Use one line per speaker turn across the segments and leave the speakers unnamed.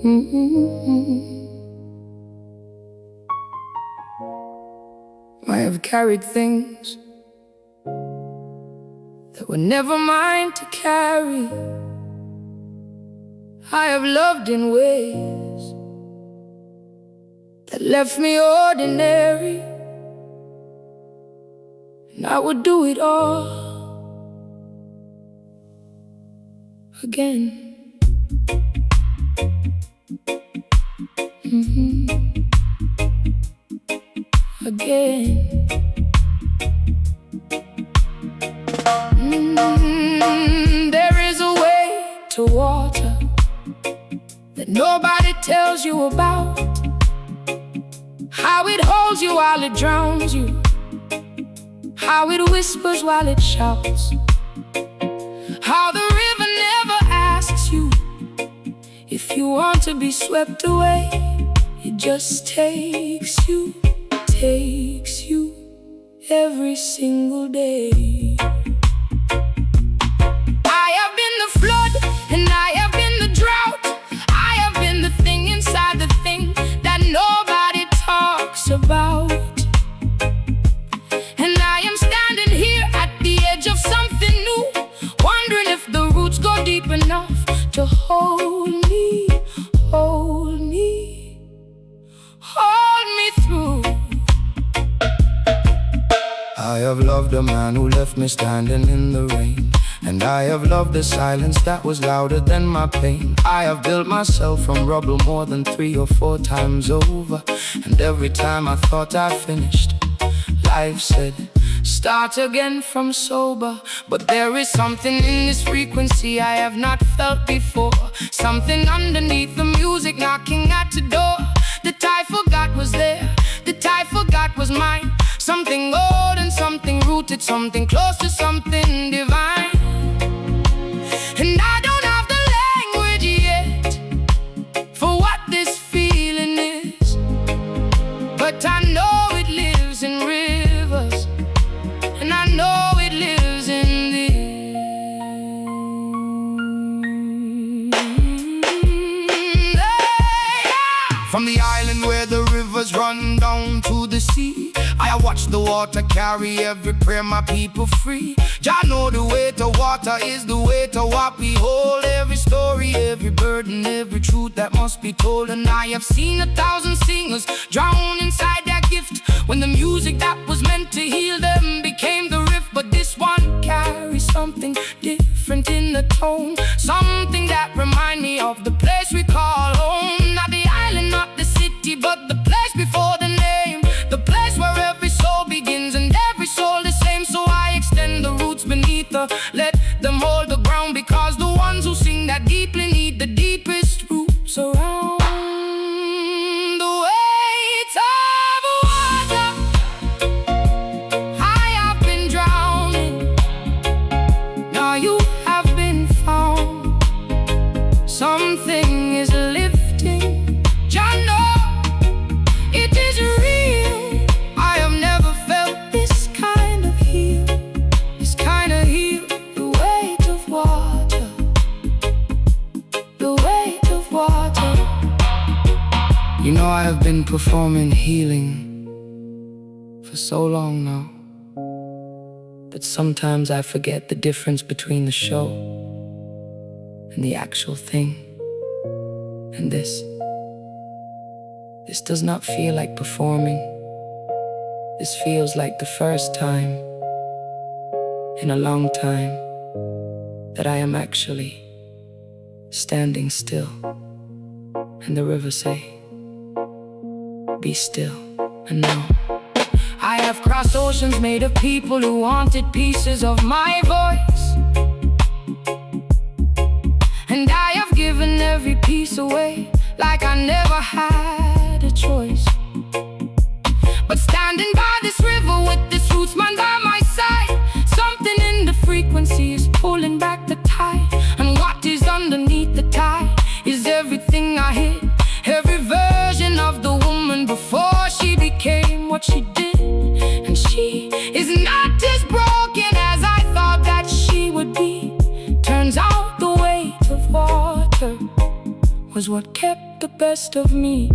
I have carried things that were never mine to carry. I have loved in ways that left me ordinary, and I would do it all again. Again. There is a way to water that nobody tells you about, how it holds you while it drowns you, how it whispers while it shouts, how the river never asks you if you want to be swept away. It just takes you every single day. I have been the flood and I have been the drought. I have been the thing inside the thing that nobody talks about. And I am standing here at the edge of something new, wondering if the roots go deep enough to hold me, hold me, hold me through.
I have loved a man who left me standing in the rain, and I have loved the silence that was louder than my pain. I have built myself from rubble more than 3 or 4 times over, and every time I thought I finished, life said, start again from sober. But there is something in this frequency I have not felt before, something underneath the music knocking at the door that I forgot was there, that I forgot was mine. Something old and something rooted, something close to something divine. And I don't have the language yet for what this feeling is, but I know it lives in rivers, and I know it lives in this. From the island where the rivers run down to the sea, I watch the water carry every prayer my people free. Jah know the way to water is the way to what we hold. Every story, every burden, every truth that must be told. And I have seen 1,000 singers drown inside their gift, when the music that was meant to heal them became the riff. But this one carries something different in the tone, something that reminds me of the place we call home. Not the island, not the city, but the place before the name, the place where every soul begins and every soul the same. So I extend the roots beneath her, let them hold the ground, because the ones who sing that deeply need the deepest roots around. The weight of water, I have been drowning, now you have been found. Something is lifting, Jah know it is real. I have never felt this kind of heal, this kind of heal. The weight of water, the weight of water. You know, I have been performing healing for so long now that sometimes I forget the difference between the show and the actual thing. And this does not feel like performing. This feels like the first time in a long time that I am actually standing still. And the river say, be still and know. I have crossed oceans made of people who wanted pieces of my voice, and I have given every piece away like I never had a choice. But standing by this river with this roots man by my side, something in the frequency is pulling back the tide. And what is underneath the tide is everything I hid, every version of the woman before she became what she did. And she is not as broken as I thought that she would be. Turns out the weight of water
was what kept the best of me.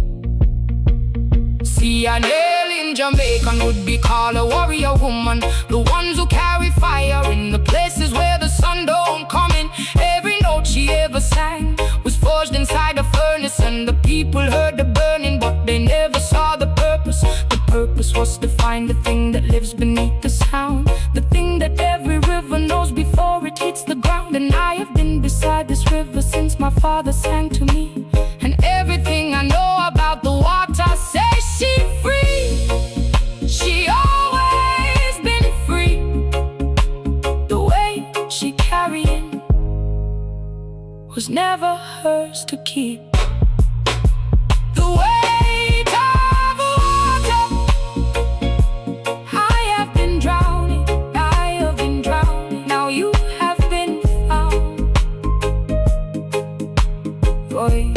See, an alien Jamaican would be called a warrior woman, the ones who carry fire in the places where the sun don't come in. Every note she ever sang was forged inside a furnace, and the people heard the burning, but they never saw the purpose. The purpose was to find the thing that lives beneath the sound, the thing that every river knows before it hits the ground. And I have been beside this river since my father sang to me, and everything I know about the water says she free. She always been free. The way she carrying was never hers to keep. The weight of water. I have been drowning, I have been drowning. Now you have been found. Boy.